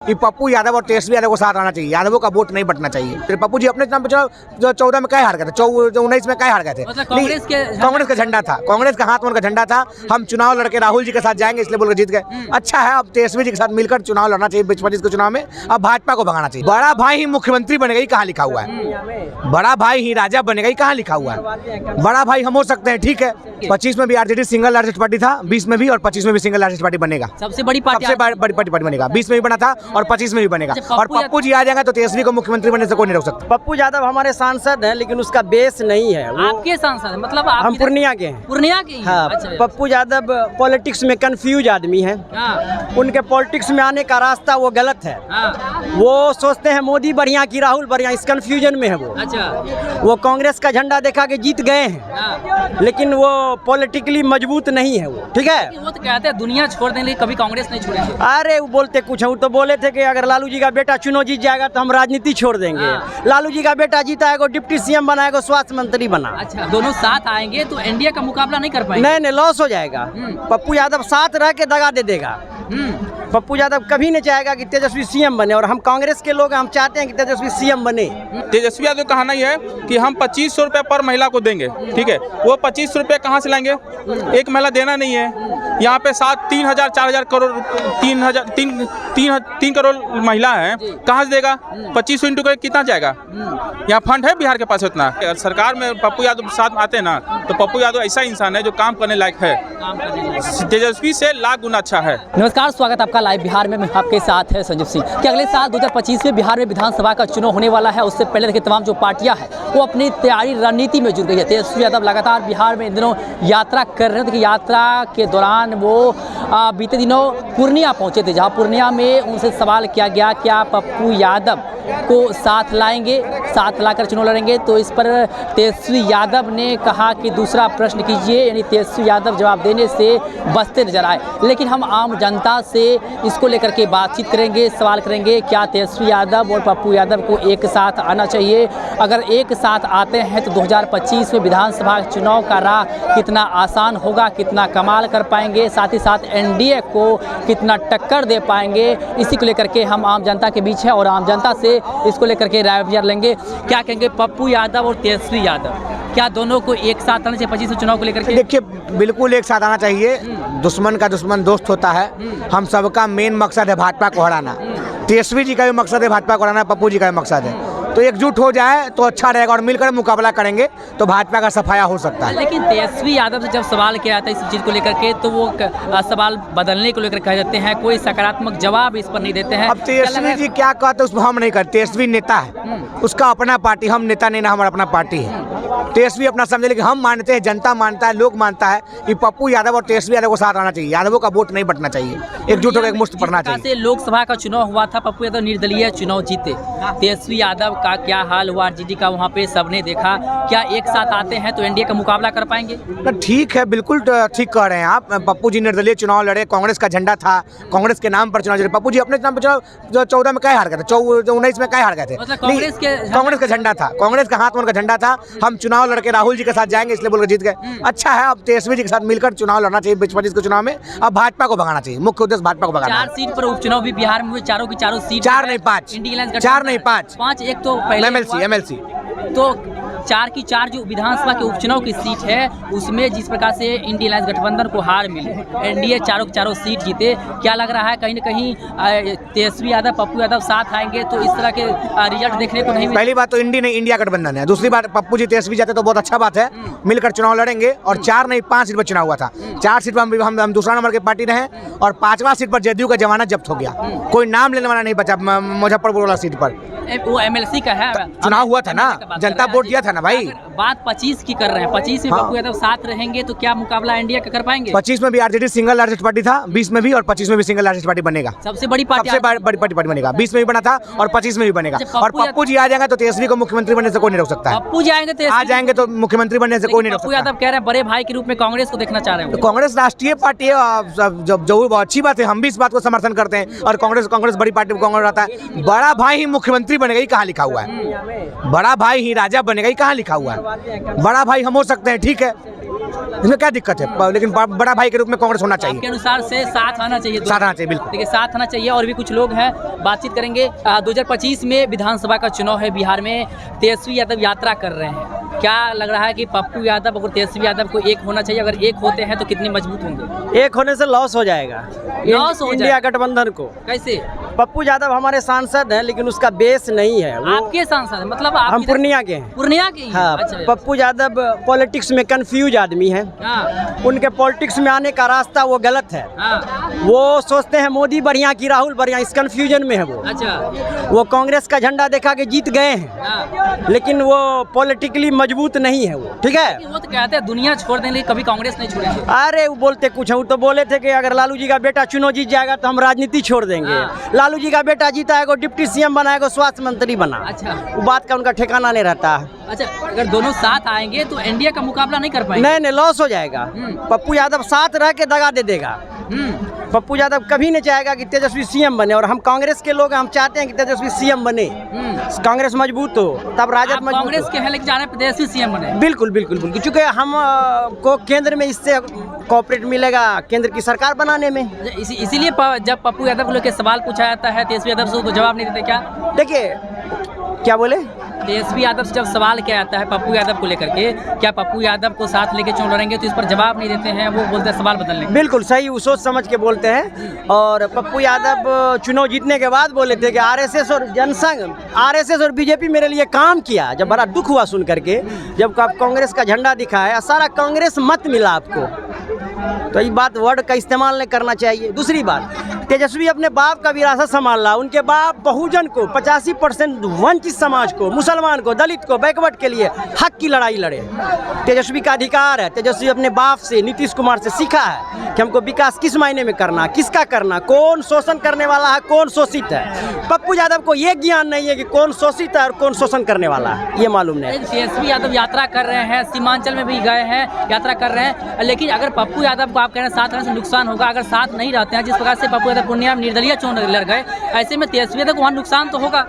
कि पप्पू यादव और तेजस्वी यादव को साथ आना चाहिए, यादवों का वोट नहीं बटना चाहिए। फिर पप्पू जी अपने नाम पे चुनाव जो 14 में क्या हार गए थे, 19 में क्या हार गए थे, कांग्रेस का झंडा था, कांग्रेस का हाथ में उनका झंडा था। हम चुनाव लड़के राहुल जी के साथ जाएंगे इसलिए बोलकर जीत गए। अच्छा है, अब तेजस्वी जी के साथ मिलकर चुनाव लड़ना चाहिए 2025 के चुनाव में। अब भाजपा को भगाना चाहिए। बड़ा भाई ही मुख्यमंत्री बनेगा, कहाँ लिखा हुआ है? बड़ा भाई ही राजा बनेगा, कहाँ लिखा हुआ है? बड़ा भाई हम हो सकते हैं, ठीक है। 25 में भी आरजेडी सिंगल लार्जेस्ट पार्टी था, 20 में भी और 25 में भी सिंगल लार्जेस्ट पार्टी बनेगा। सबसे बड़ी पार्टी बनेगा, 20 में भी बना था और 25 में भी बनेगा। और पप्पू जी आ जाएंगे तो तेजस्वी को मुख्यमंत्री बनने से कोई नहीं रोक सकता। पप्पू यादव हमारे सांसद हैं, लेकिन उसका बेस नहीं है। आपके सांसद मतलब हम पूर्णिया के हैं। पूर्णिया के? हाँ, अच्छा। पप्पू यादव पॉलिटिक्स में कंफ्यूज आदमी है। उनके पॉलिटिक्स में आने का रास्ता वो गलत है। वो सोचते हैं मोदी बढ़िया की राहुल बढ़िया, इस कंफ्यूजन में है वो। अच्छा। वो कांग्रेस का झंडा देखा के जीत गए हैं, लेकिन वो पॉलिटिकली मजबूत नहीं है वो, ठीक है। वो तो कहते हैं दुनिया छोड़ देंगे, कभी कांग्रेस नहीं छोड़ेंगे। अरे वो बोलते कुछ है, वो तो बोले थे कि अगर लालू जी का बेटा चुनाव जीत जाएगा तो हम राजनीति छोड़ देंगे। लालू जी का बेटा जीता है, डिप्टी सीएम बनाएगा, स्वास्थ्य मंत्री बना। अच्छा, दोनों साथ आएंगे तो एनडीए का मुकाबला नहीं कर पाएंगे। नहीं, लॉस हो जाएगा। पप्पू यादव साथ रह के दगा दे देगा। पप्पू यादव कभी नहीं चाहेगा कि तेजस्वी सीएम बने, और हम कांग्रेस के लोग हम चाहते हैं कि तेजस्वी सीएम बने। तेजस्वी यादव का कहना यह है कि हम 2500 रुपये पर महिला को देंगे, ठीक है। वो 2500 रुपये कहाँ से लाएंगे? एक महिला देना नहीं है। यहाँ पे 3,000 4,000 करोड़ 3 करोड़ महिला है, कहाँ से देगा? 2500 इंटू कितना जाएगा? यहाँ फंड है बिहार के पास उतना? अगर सरकार में पप्पू यादव साथ आते हैं ना, तो पप्पू यादव ऐसा इंसान है जो काम करने लायक है, तेजस्वी से लाख गुना अच्छा है। नमस्कार, स्वागत आपका लाइव बिहार में। मैं आपके साथ है संजीव सिंह। कि अगले साल 2025 में बिहार में विधानसभा का चुनाव होने वाला है। उससे पहले देखिए तमाम जो पार्टियां हैं वो अपनी तैयारी रणनीति में जुट गई है। तेजस्वी यादव लगातार बिहार में इन दिनों यात्रा कर रहे हैं। देखिए यात्रा के दौरान वो बीते दिनों पूर्णिया पहुंचे थे, जहां पूर्णिया में उनसे सवाल किया गया कि आप पप्पू यादव को साथ लाएंगे, साथ लाकर चुनाव लड़ेंगे। तो इस पर तेजस्वी यादव ने कहा कि दूसरा प्रश्न कीजिए, यानी तेजस्वी यादव जवाब देने से बचते नजर आए। लेकिन हम आम जनता से इसको लेकर के बातचीत करेंगे, सवाल करेंगे क्या तेजस्वी यादव और पप्पू यादव को एक साथ आना चाहिए। अगर एक साथ आते हैं तो 2025 में विधानसभा चुनाव का राह कितना आसान होगा, कितना कमाल कर पाएंगे, साथ ही साथ एनडीए को कितना टक्कर दे पाएंगे। इसी को लेकर के हम आम जनता के बीच हैं और आम जनता से इसको लेकर के राय विचार लेंगे। क्या कहेंगे पप्पू यादव और तेजस्वी यादव, क्या दोनों को एक साथ आना चाहिए 25 चुनाव को लेकर के? देखिए बिल्कुल एक साथ आना चाहिए। दुश्मन का दुश्मन दोस्त होता है। हम सबका मेन मकसद है भाजपा को हराना। तेजस्वी जी का भी मकसद है भाजपा को हराना, पप्पू जी का भी मकसद है। तो एकजुट हो जाए तो अच्छा रहेगा और मिलकर मुकाबला करेंगे तो भाजपा का सफाया हो सकता है। लेकिन तेजस्वी यादव से जब सवाल किया जाता है इस चीज़ को लेकर के, तो वो सवाल बदलने को लेकर कह देते हैं, कोई सकारात्मक जवाब इस पर नहीं देते हैं। अब तेजस्वी जी क्या कहते हैं उसमें हम नहीं करते। तेजस्वी नेता है, उसका अपना पार्टी, हम नेता नहीं ना, हमारा अपना पार्टी है। तेजस्वी अपना समझे, लेकिन हम मानते हैं, जनता मानता है, लोग मानता है कि पप्पू यादव और तेजस्वी यादव को साथ आना चाहिए, यादवों का वोट नहीं बटना चाहिए, एकजुट होकर एक मुश्त पड़ना चाहिए। लोकसभा का चुनाव हुआ था, पप्पू यादव निर्दलीय चुनाव जीते, तेजस्वी यादव का क्या हाल हुआ आरजेडी का, वहाँ पे सबने देखा। क्या एक साथ आते हैं तो एनडीए का मुकाबला कर पाएंगे? ठीक है, बिल्कुल ठीक कह रहे हैं आप। पप्पू जी निर्दलीय चुनाव लड़े, कांग्रेस का झंडा था, कांग्रेस के नाम पर चुनाव लड़े। पप्पू जी अपने नाम पर चुनाव जो 14 में क्या हार गए थे, 19 में क्या हार गए थे, कांग्रेस का झंडा था, कांग्रेस का हाथ में उनका झंडा था। हम चुनाव लड़के राहुल जी के साथ जाएंगे इसलिए बोलकर जीत गए। अच्छा है, अब तेजस्वी जी के साथ मिलकर चुनाव लड़ना चाहिए 2025 के चुनाव में। अब भाजपा को भगाना चाहिए, मुख्य उद्देश्य भाजपा को भगाना। 4 सीट पर उपचुनाव भी बिहार में हुए, चारों की चारों सीट, 4 नहीं 5, 4 नहीं 5, एक तो पहले एमएलसी तो 4 की 4 जो विधानसभा के उपचुनाव की सीट है उसमें जिस प्रकार से इंडिया अलायंस गठबंधन को हार मिली, एनडीए चारों की चारों सीट जीते, क्या लग रहा है कहीं न कहीं तेजस्वी यादव पप्पू यादव साथ आएंगे तो इस तरह के रिजल्ट देखने को नहीं मिले? पहली बात तो इंडी नहीं, इंडिया गठबंधन है। दूसरी बात पप्पू जी तेजस्वी जाते तो बहुत अच्छा बात है, मिलकर चुनाव लड़ेंगे। और 4 नहीं 5 सीट पर चुनाव हुआ था, 4 सीट पर हम दूसरा नंबर की पार्टी रहे और 5वां सीट पर जदयू का जमानत जब्त हो गया। कोई नाम लेने वाला नहीं बचा मुजफ्फरपुर वाला सीट पर। वो एमएलसी का है, चुनाव हुआ था ना, जनता वोट दिया था ना भाई। बात 25 की कर रहे हैं, 25 में पप्पू यादव साथ रहेंगे तो क्या मुकाबला एनडीए का कर पाएंगे? 25 में भी आरजेडी सिंगल लार्जेस्ट पार्टी था, 20 में भी और 25 में भी सिंगल लार्जेस्ट पार्टी बनेगा। सबसे बड़ी पार्टी बनेगा, 20 में भी बना था और 25 में भी बनेगा। और पप्पू जी आ जाएंगे तो तेजस्वी को मुख्यमंत्री बनने से कोई नहीं रोक सकता है। पप्पू जी आ जाएंगे तो मुख्यमंत्री बनने से कोई नहीं रोक सकता। पप्पू यादव कह रहे हैं बड़े भाई के रूप में कांग्रेस को देखना चाह रहे हैं। कांग्रेस राष्ट्रीय पार्टी है, जो अच्छी बात है, हम भी इस बात को समर्थन करते हैं। और कांग्रेस बड़ी पार्टी को कांग्रेस रहता है। बड़ा भाई ही मुख्यमंत्री बनेगा, कहाँ लिखा हुआ है? बड़ा भाई ही राजा बनेगा, कहाँ लिखा हुआ है? बड़ा भाई हम हो सकते हैं, ठीक है। इसमें क्या दिक्कत है, लेकिन बड़ा भाई के रूप में कांग्रेस होना आपके चाहिए, अनुसार से साथ आना चाहिए, साथ आना चाहिए, बिल्कुल। देखिए साथ आना चाहिए। और भी कुछ लोग हैं, बातचीत करेंगे। 2025 में विधानसभा का चुनाव है बिहार में, तेजस्वी यादव यात्रा कर रहे हैं। क्या लग रहा है कि पप्पू यादव और तेजस्वी यादव को एक होना चाहिए? अगर एक होते हैं तो कितने मजबूत होंगे? एक होने से लॉस हो जाएगा लॉस हो इंडिया गठबंधन को। कैसे? पप्पू यादव हमारे सांसद हैं, लेकिन उसका बेस नहीं है। वो आपके सांसद मतलब हम पूर्णिया के हैं। पूर्णिया के ही? हाँ, अच्छा। पप्पू यादव पॉलिटिक्स में कंफ्यूज आदमी है। हाँ, उनके पॉलिटिक्स में आने का रास्ता वो गलत है। हाँ, वो सोचते हैं मोदी बढ़िया की राहुल बढ़िया, इस कंफ्यूजन में है वो। अच्छा। वो कांग्रेस का झंडा देखा के जीत गए हैं, हाँ, लेकिन वो पॉलिटिकली मजबूत नहीं है वो। ठीक है, वो तो कहते हैं दुनिया छोड़ देंगे, कभी कांग्रेस नहीं छोड़ेंगे। अरे वो बोलते कुछ है, वो तो बोले थे कि अगर लालू जी का बेटा चुनाव जीत जाएगा तो हम राजनीति छोड़ देंगे। हाँ। लालू जी का बेटा जीता है, डिप्टी सीएम बनाएगा, स्वास्थ्य मंत्री बना। अच्छा। वो बात का उनका ठिकाना नहीं रहता। अच्छा, अगर दोनों साथ आएंगे तो एनडीए का मुकाबला नहीं कर पाएंगे। नहीं, लॉस हो जाएगा। पप्पू यादव साथ रह के दगा दे देगा। पप्पू यादव कभी नहीं चाहेगा कि तेजस्वी सीएम बने, और हम कांग्रेस के लोग हम चाहते हैं कि तेजस्वी सीएम बने, कांग्रेस मजबूत हो, तब राजद आप मजबूत कांग्रेस हो। के हैं लेकिन जाने तेजस्वी सीएम बने। बिल्कुल बिल्कुल बिल्कुल, क्योंकि हम को केंद्र में इससे कॉपरेट मिलेगा केंद्र की सरकार बनाने में। इसीलिए जब पप्पू यादव को लेकर सवाल पूछा जाता है तेजस्वी यादव से तो जवाब नहीं देते क्या? देखिए क्या बोले, तेजस्वी यादव से जब सवाल किया जाता है पप्पू यादव को लेकर के, क्या पप्पू यादव को साथ लेके चुनाव लड़ेंगे, तो इस पर जवाब नहीं देते हैं, वो बोलते हैं सवाल बदलने। बिल्कुल सही, वो सोच समझ के बोलते हैं। और पप्पू यादव चुनाव जीतने के बाद बोले थे कि आरएसएस और जनसंघ, आरएसएस और बीजेपी मेरे लिए काम किया। जब बड़ा दुख हुआ सुन करके, जब आप कांग्रेस का झंडा दिखाया, सारा कांग्रेस मत मिला आपको, तो ये बात वर्ड का इस्तेमाल नहीं करना चाहिए। दूसरी बात, तेजस्वी अपने बाप का विरासत संभाल रहा। उनके बाप बहुजन को, 85% वंचित समाज को, मुसलमान को, दलित को, बैकवर्ड के लिए हक की लड़ाई लड़े। तेजस्वी का अधिकार है। तेजस्वी अपने बाप से, नीतीश कुमार से सीखा है कि हमको विकास किस मायने में करना, किसका करना, कौन शोषण करने वाला है, कौन शोषित है। पप्पू यादव को ये ज्ञान नहीं है कि कौन शोषित है और कौन शोषण करने वाला है, ये मालूम नहीं। तेजस्वी यादव यात्रा कर रहे हैं, सीमांचल में भी गए हैं, यात्रा कर रहे हैं, लेकिन अगर पप्पू यादव को आप कह रहे हैं साथ रहने से नुकसान होगा, अगर साथ नहीं रहते हैं, जिस प्रकार से पप्पू यादव पूर्णिया में निर्दलीय चुनाव लड़ गए, ऐसे में तेजस्वी यादव को वहाँ नुकसान तो होगा।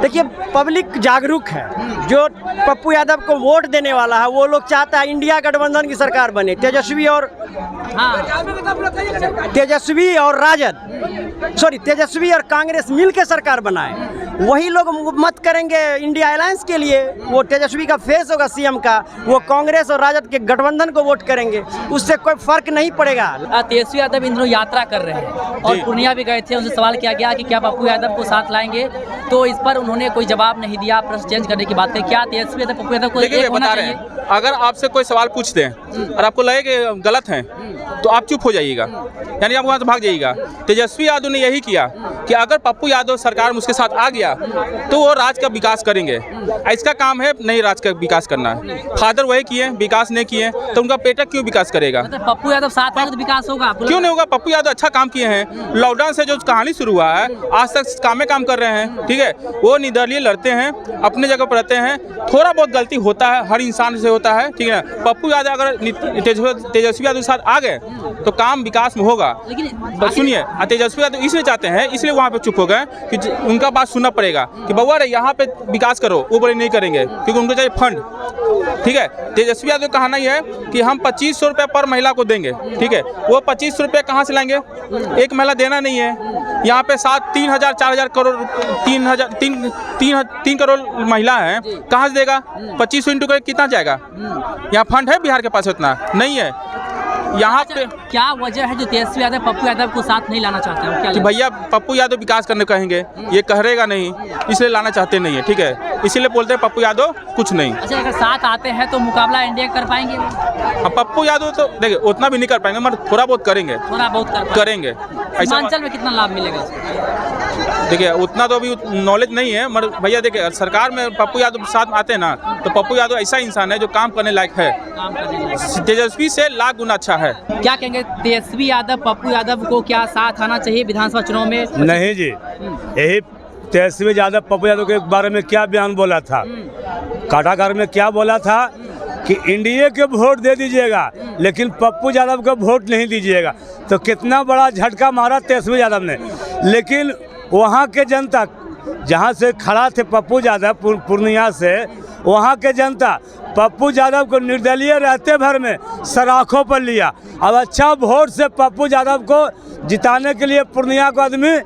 देखिए, पब्लिक जागरूक है। जो पप्पू यादव को वोट देने वाला है, वो लोग चाहता है इंडिया गठबंधन की सरकार बने, तेजस्वी और तेजस्वी और कांग्रेस मिलकर सरकार बनाए। वही लोग मत करेंगे इंडिया अलायंस के लिए। वो तेजस्वी का फेस होगा सीएम का, वो कांग्रेस और राजद के गठबंधन को वोट करेंगे, उससे कोई फर्क नहीं पड़ेगा। तेजस्वी यादव इन दिनों यात्रा कर रहे हैं और पूर्णिया भी गए थे, उनसे सवाल किया गया कि क्या पप्पू यादव को साथ लाएंगे, तो इस पर उन्होंने कोई जवाब नहीं दिया। प्रश्न चेंज करने की बात कही, क्या तेजस्वी यादव पप्पू यादव को एक होना चाहिए? अगर आपसे कोई सवाल पूछ दें और आपको लगे कि गलत है तो आप चुप हो जाइएगा, यानी आप वहाँ से भाग जाइएगा। तेजस्वी यादव ने यही किया कि अगर पप्पू यादव सरकार में उसके साथ आ गया तो वो राज्य का विकास करेंगे। इसका काम है नहीं राज्य का विकास करना। फादर वही किए, विकास नहीं किए, तो उनका बेटा क्यों विकास करेगा? मतलब पप्पू यादव साथ आएंगे तो विकास होगा? क्यों नहीं होगा? पप्पू यादव अच्छा काम किए हैं। लॉकडाउन से जो कहानी शुरू हुआ है आज तक काम कर रहे हैं। ठीक है, वो निर्दलीय लड़ते हैं, अपने जगह पर रहते हैं। थोड़ा बहुत गलती होता है, हर इंसान से होता है। ठीक है, पप्पू यादव अगर तेजस्वी यादव के साथ आ गए तो काम विकास में होगा। लेकिन सुनिए, तेजस्वी यादव इसलिए चाहते हैं, इसलिए वहाँ पे चुप हो गए कि उनका बात सुनना पड़ेगा कि बउआ रे यहाँ पे विकास करो, वो बोले नहीं करेंगे क्योंकि उनको चाहिए फंड। ठीक है, तेजस्वी यादव का कहना यह है कि हम 2500 रुपये पर महिला को देंगे। ठीक है, वो 2500 रुपये कहाँ से लाएंगे? एक महिला देना नहीं है। यहाँ पे 3,000 4,000 करोड़ 3 करोड़ महिला है, कहाँ से देगा? 2500 इंटू करके कितना जाएगा? यहाँ फंड है बिहार के पास? उतना नहीं है। यहाँ पे क्या वजह है जो तेजस्वी यादव पप्पू यादव को साथ नहीं लाना चाहते हैं? कि भैया पप्पू यादव विकास करने कहेंगे, ये कहेगा नहीं, इसलिए लाना चाहते नहीं है। ठीक है, इसीलिए बोलते हैं पप्पू यादव कुछ नहीं। अच्छा, अगर साथ आते हैं तो मुकाबला इंडिया कर पाएंगे? हाँ, पप्पू यादव तो देखिए उतना भी नहीं कर पाएंगे, मगर थोड़ा बहुत करेंगे, थोड़ा बहुत करेंगे। सीमांचल में कितना लाभ मिलेगा? देखिए उतना तो अभी नॉलेज नहीं है, मगर भैया देखिए सरकार में पप्पू यादव साथ आते हैं ना, तो पप्पू यादव ऐसा इंसान है जो काम करने लायक है, तेजस्वी से लाख गुना अच्छा है। क्या कहेंगे, तेजस्वी यादव पप्पू यादव को क्या साथ आना चाहिए विधानसभा चुनाव में? नहीं जी, यही तेजस्वी यादव पप्पू यादव के बारे में क्या बयान बोला था, काटागार में क्या बोला था कि इंडिया के वोट दे दीजिएगा लेकिन पप्पू यादव को वोट नहीं दीजिएगा। तो कितना बड़ा झटका मारा तेजस्वी यादव ने। लेकिन वहाँ के जनता, जहाँ से खड़ा थे पप्पू यादव पूर्णिया से, वहाँ के जनता पप्पू यादव को निर्दलीय रहते भर में सराखों पर लिया। अब अच्छा वोट से पप्पू यादव को जिताने के लिए पूर्णिया को आदमी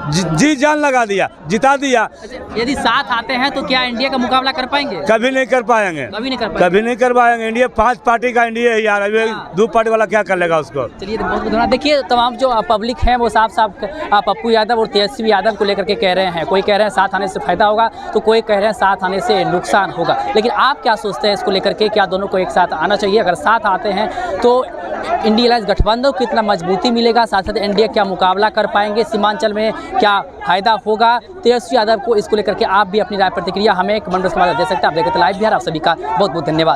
जी जान लगा दिया, जिता दिया। यदि साथ आते हैं तो क्या इंडिया का मुकाबला कर पाएंगे? कभी नहीं कर पाएंगे, कभी नहीं कर पाएंगे, कभी नहीं कर पाएंगे। इंडिया 5 पार्टी का इंडिया है यार, अभी 2 पार्टी वाला क्या कर लेगा उसको। चलिए बहुत बहुत धन्यवाद। देखिए तमाम जो पब्लिक हैं वो साफ साफ पप्पू यादव और तेजस्वी यादव को लेकर के कह रहे हैं। कोई कह रहे हैं साथ आने से फायदा होगा, तो कोई कह रहे हैं साथ आने से नुकसान होगा। लेकिन आप क्या सोचते हैं इसको लेकर के, क्या दोनों को एक साथ आना चाहिए? अगर साथ आते हैं तो इंडिया अलायंस गठबंधन को कितना मजबूती मिलेगा, साथ साथ इंडिया क्या मुकाबला कर पाएंगे, सीमांचल में क्या फायदा होगा तेजस्वी यादव को? इसको लेकर के आप भी अपनी राय प्रतिक्रिया हमें कमेंट बॉक्स में दे सकते हैं। आप देखते लाइव बिहार, आप सभी का बहुत बहुत धन्यवाद।